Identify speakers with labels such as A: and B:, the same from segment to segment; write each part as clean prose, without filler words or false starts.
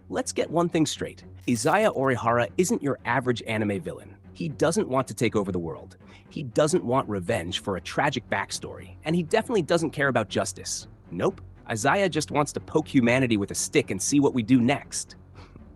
A: Let's get one thing straight. Izaya Orihara isn't your average anime villain. He doesn't want to take over the world. He doesn't want revenge for a tragic backstory, and he definitely doesn't care about justice. Nope. Izaya just wants to poke humanity with a stick and see what we do next.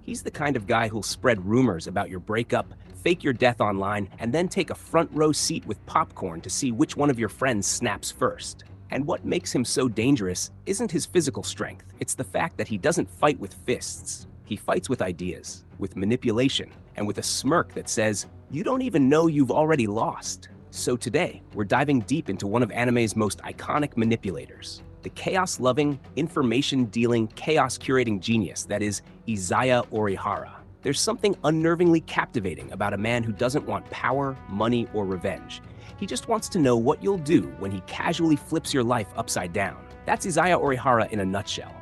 A: He's the kind of guy who'll spread rumors about your breakup, fake your death online, and then take a front row seat with popcorn to see which one of your friends snaps first. And what makes him so dangerous isn't his physical strength, it's the fact that he doesn't fight with fists. He fights with ideas, with manipulation, and with a smirk that says, "You don't even know you've already lost." So today, we're diving deep into one of anime's most iconic manipulators, the chaos-loving, information-dealing, chaos-curating genius that is Izaya Orihara. There's something unnervingly captivating about a man who doesn't want power, money, or revenge. He just wants to know what you'll do when he casually flips your life upside down. That's Izaya Orihara in a nutshell.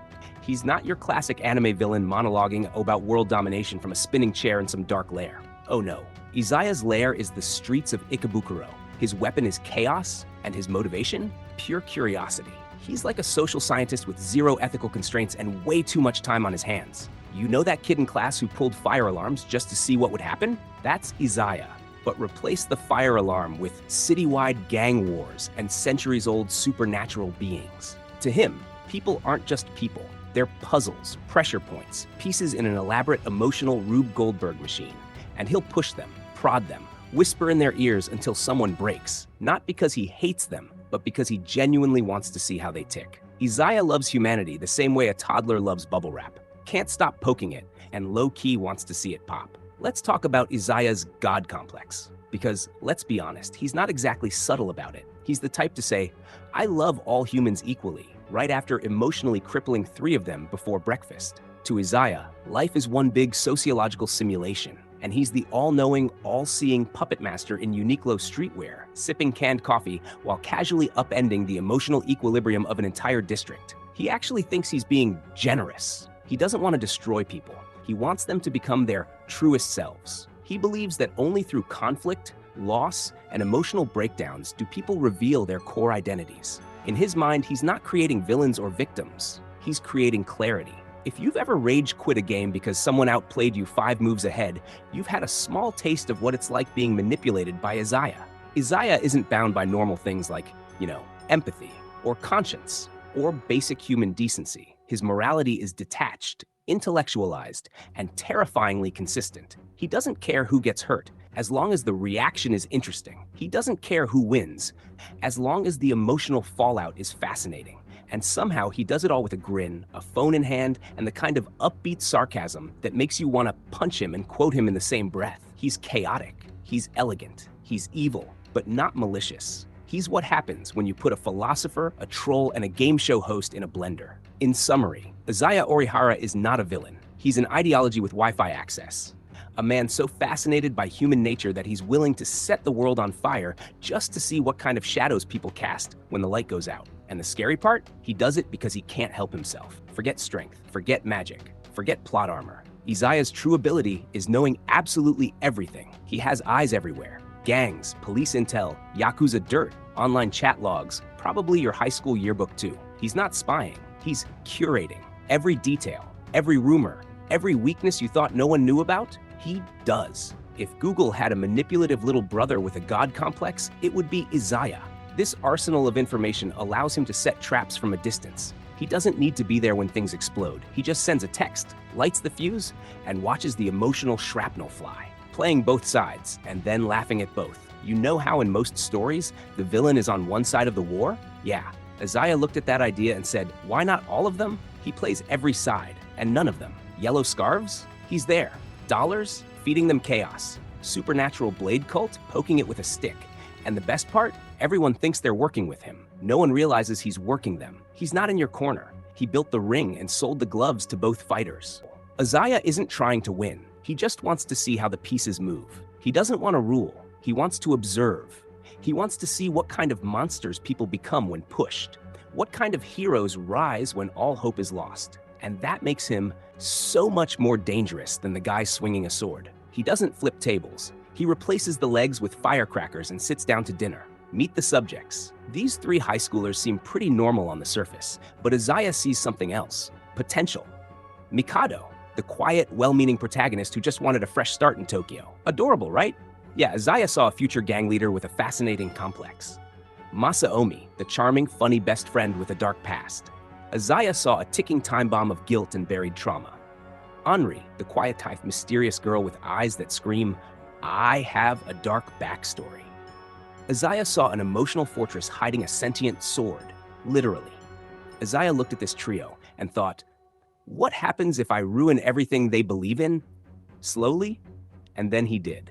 A: He's not your classic anime villain monologuing about world domination from a spinning chair in some dark lair. Oh no. Izaya's lair is the streets of Ikebukuro. His weapon is chaos, and his motivation? Pure curiosity. He's like a social scientist with zero ethical constraints and way too much time on his hands. You know that kid in class who pulled fire alarms just to see what would happen? That's Izaya. But replace the fire alarm with citywide gang wars and centuries-old supernatural beings. To him, people aren't just people. They're puzzles, pressure points, pieces in an elaborate emotional Rube Goldberg machine. And he'll push them, prod them, whisper in their ears until someone breaks. Not because he hates them, but because he genuinely wants to see how they tick. Izaya loves humanity the same way a toddler loves bubble wrap. Can't stop poking it, and low-key wants to see it pop. Let's talk about Izaya's God complex. Because, let's be honest, he's not exactly subtle about it. He's the type to say, "I love all humans equally," right after emotionally crippling 3 of them before breakfast. To Izaya, life is one big sociological simulation, and he's the all-knowing, all-seeing puppet master in Uniqlo streetwear, sipping canned coffee while casually upending the emotional equilibrium of an entire district. He actually thinks he's being generous. He doesn't want to destroy people. He wants them to become their truest selves. He believes that only through conflict, loss, and emotional breakdowns do people reveal their core identities. In his mind, he's not creating villains or victims. He's creating clarity. If you've ever rage quit a game because someone outplayed you 5 moves ahead, you've had a small taste of what it's like being manipulated by Izaya. Izaya isn't bound by normal things like, empathy, or conscience, or basic human decency. His morality is detached, intellectualized, and terrifyingly consistent. He doesn't care who gets hurt, as long as the reaction is interesting. He doesn't care who wins, as long as the emotional fallout is fascinating. And somehow he does it all with a grin, a phone in hand, and the kind of upbeat sarcasm that makes you want to punch him and quote him in the same breath. He's chaotic, he's elegant, he's evil, but not malicious. He's what happens when you put a philosopher, a troll, and a game show host in a blender. In summary, Izaya Orihara is not a villain. He's an ideology with Wi-Fi access. A man so fascinated by human nature that he's willing to set the world on fire just to see what kind of shadows people cast when the light goes out. And the scary part? He does it because he can't help himself. Forget strength, forget magic, forget plot armor. Izaya's true ability is knowing absolutely everything. He has eyes everywhere. Gangs, police intel, Yakuza dirt, online chat logs, probably your high school yearbook too. He's not spying, he's curating. Every detail, every rumor, every weakness you thought no one knew about, he does. If Google had a manipulative little brother with a god complex, it would be Izaya. This arsenal of information allows him to set traps from a distance. He doesn't need to be there when things explode. He just sends a text, lights the fuse, and watches the emotional shrapnel fly, playing both sides and then laughing at both. You know how in most stories, the villain is on one side of the war? Yeah, Izaya looked at that idea and said, why not all of them? He plays every side, and none of them. Yellow scarves? He's there. Dollars? Feeding them chaos. Supernatural blade cult? Poking it with a stick. And the best part? Everyone thinks they're working with him. No one realizes he's working them. He's not in your corner. He built the ring and sold the gloves to both fighters. Izaya isn't trying to win. He just wants to see how the pieces move. He doesn't want to rule. He wants to observe. He wants to see what kind of monsters people become when pushed. What kind of heroes rise when all hope is lost. And that makes him so much more dangerous than the guy swinging a sword. He doesn't flip tables. He replaces the legs with firecrackers and sits down to dinner. Meet the subjects. These 3 high schoolers seem pretty normal on the surface, but Izaya sees something else. Potential. Mikado, the quiet, well-meaning protagonist who just wanted a fresh start in Tokyo. Adorable, right? Yeah, Izaya saw a future gang leader with a fascinating complex. Masaomi, the charming, funny best friend with a dark past. Izaya saw a ticking time bomb of guilt and buried trauma. Anri, the quiet type, mysterious girl with eyes that scream, "I have a dark backstory." Izaya saw an emotional fortress hiding a sentient sword, literally. Izaya looked at this trio and thought, what happens if I ruin everything they believe in? Slowly, and then he did.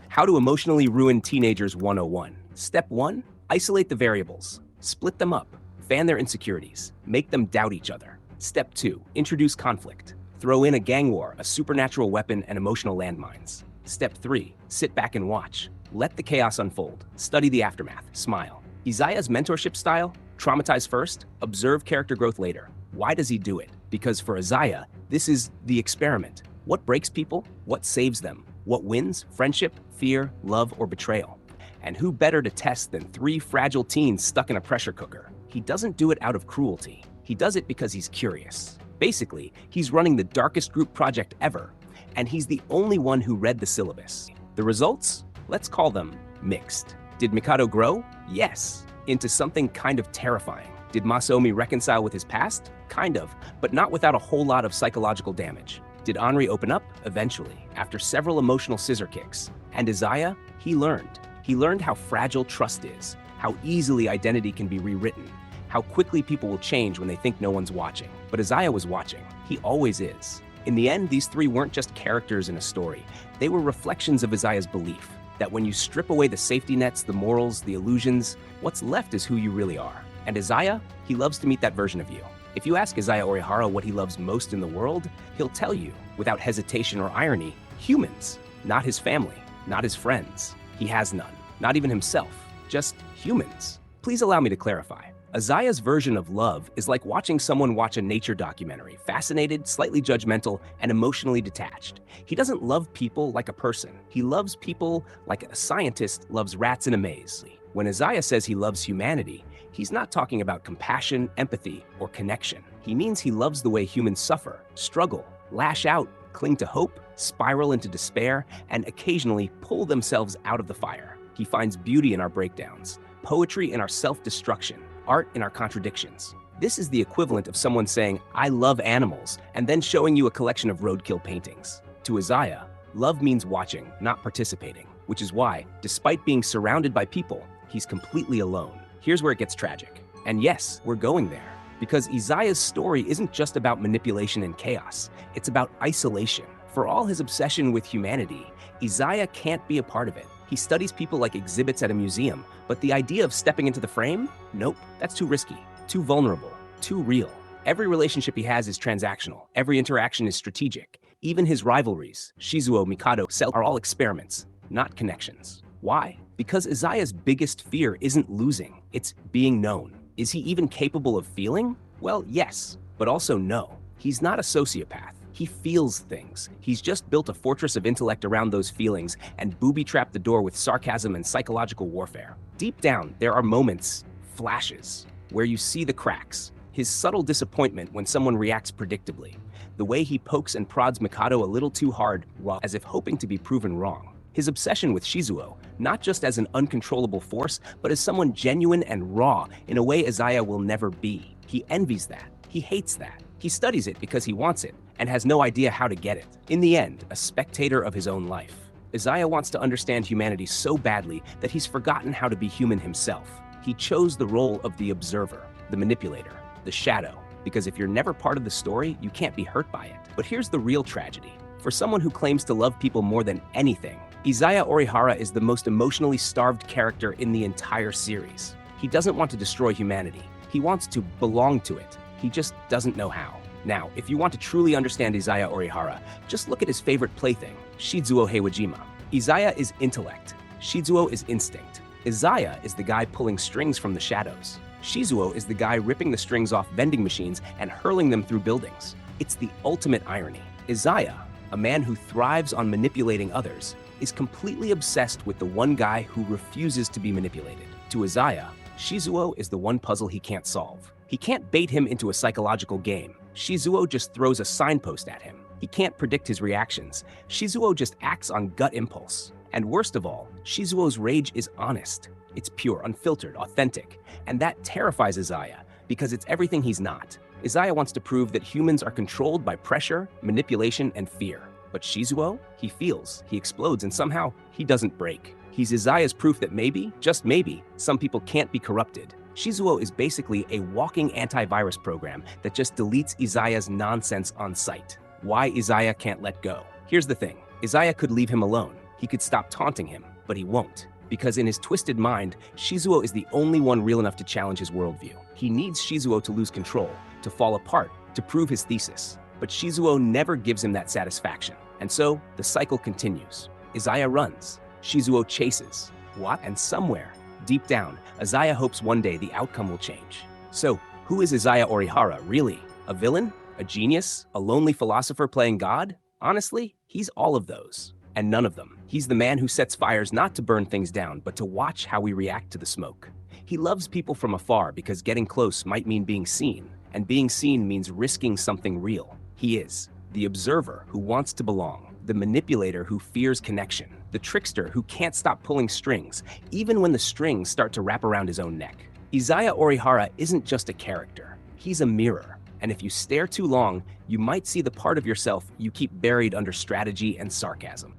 A: How to emotionally ruin teenagers 101. Step 1, isolate the variables. Split them up. Fan their insecurities. Make them doubt each other. Step 2, introduce conflict. Throw in a gang war, a supernatural weapon, and emotional landmines. Step 3, sit back and watch. Let the chaos unfold. Study the aftermath. Smile. Izaya's mentorship style? Traumatize first, observe character growth later. Why does he do it? Because for Izaya, this is the experiment. What breaks people? What saves them? What wins? Friendship, fear, love, or betrayal? And who better to test than 3 fragile teens stuck in a pressure cooker? He doesn't do it out of cruelty. He does it because he's curious. Basically, he's running the darkest group project ever, and he's the only one who read the syllabus. The results? Let's call them mixed. Did Mikado grow? Yes, into something kind of terrifying. Did Masaomi reconcile with his past? Kind of, but not without a whole lot of psychological damage. Did Anri open up? Eventually, after several emotional scissor kicks. And Izaya? He learned. He learned how fragile trust is, how easily identity can be rewritten, how quickly people will change when they think no one's watching. But Izaya was watching. He always is. In the end, these 3 weren't just characters in a story. They were reflections of Izaya's belief that when you strip away the safety nets, the morals, the illusions, what's left is who you really are. And Izaya, he loves to meet that version of you. If you ask Izaya Orihara what he loves most in the world, he'll tell you, without hesitation or irony, humans. Not his family, not his friends. He has none. Not even himself. Just humans. Please allow me to clarify. Izaya's version of love is like watching someone watch a nature documentary, fascinated, slightly judgmental, and emotionally detached. He doesn't love people like a person. He loves people like a scientist loves rats in a maze. When Izaya says he loves humanity, he's not talking about compassion, empathy, or connection. He means he loves the way humans suffer, struggle, lash out, cling to hope, spiral into despair, and occasionally pull themselves out of the fire. He finds beauty in our breakdowns, poetry in our self-destruction, art in our contradictions. This is the equivalent of someone saying, "I love animals," and then showing you a collection of roadkill paintings. To Izaya, love means watching, not participating, which is why, despite being surrounded by people, he's completely alone. Here's where it gets tragic. And yes, we're going there. Because Izaya's story isn't just about manipulation and chaos, it's about isolation. For all his obsession with humanity, Izaya can't be a part of it. He studies people like exhibits at a museum, but the idea of stepping into the frame? Nope, that's too risky, too vulnerable, too real. Every relationship he has is transactional. Every interaction is strategic. Even his rivalries, Shizuo, Mikado, Cell, are all experiments, not connections. Why? Because Izaya's biggest fear isn't losing, it's being known. Is he even capable of feeling? Well, yes, but also no. He's not a sociopath. He feels things. He's just built a fortress of intellect around those feelings and booby-trapped the door with sarcasm and psychological warfare. Deep down, there are moments, flashes, where you see the cracks. His subtle disappointment when someone reacts predictably. The way he pokes and prods Mikado a little too hard, while as if hoping to be proven wrong. His obsession with Shizuo, not just as an uncontrollable force, but as someone genuine and raw in a way Izaya will never be. He envies that. He hates that. He studies it because he wants it, and has no idea how to get it. In the end, a spectator of his own life. Izaya wants to understand humanity so badly that he's forgotten how to be human himself. He chose the role of the observer, the manipulator, the shadow, because if you're never part of the story, you can't be hurt by it. But here's the real tragedy. For someone who claims to love people more than anything, Izaya Orihara is the most emotionally starved character in the entire series. He doesn't want to destroy humanity. He wants to belong to it. He just doesn't know how. Now, if you want to truly understand Izaya Orihara, just look at his favorite plaything, Shizuo Heiwajima. Izaya is intellect. Shizuo is instinct. Izaya is the guy pulling strings from the shadows. Shizuo is the guy ripping the strings off vending machines and hurling them through buildings. It's the ultimate irony. Izaya, a man who thrives on manipulating others, is completely obsessed with the one guy who refuses to be manipulated. To Izaya, Shizuo is the one puzzle he can't solve. He can't bait him into a psychological game. Shizuo just throws a signpost at him. He can't predict his reactions. Shizuo just acts on gut impulse. And worst of all, Shizuo's rage is honest. It's pure, unfiltered, authentic. And that terrifies Izaya, because it's everything he's not. Izaya wants to prove that humans are controlled by pressure, manipulation, and fear. But Shizuo, he feels, he explodes, and somehow he doesn't break. He's Izaya's proof that maybe, just maybe, some people can't be corrupted. Shizuo is basically a walking antivirus program that just deletes Izaya's nonsense on sight. Why Izaya can't let go? Here's the thing. Izaya could leave him alone. He could stop taunting him, but he won't. Because in his twisted mind, Shizuo is the only one real enough to challenge his worldview. He needs Shizuo to lose control, to fall apart, to prove his thesis. But Shizuo never gives him that satisfaction. And so, the cycle continues. Izaya runs. Shizuo chases. What? And somewhere, deep down, Izaya hopes one day the outcome will change. So, who is Izaya Orihara, really? A villain? A genius? A lonely philosopher playing God? Honestly, he's all of those. And none of them. He's the man who sets fires not to burn things down, but to watch how we react to the smoke. He loves people from afar because getting close might mean being seen, and being seen means risking something real. He is the observer who wants to belong, the manipulator who fears connection, the trickster who can't stop pulling strings, even when the strings start to wrap around his own neck. Izaya Orihara isn't just a character. He's a mirror. And if you stare too long, you might see the part of yourself you keep buried under strategy and sarcasm.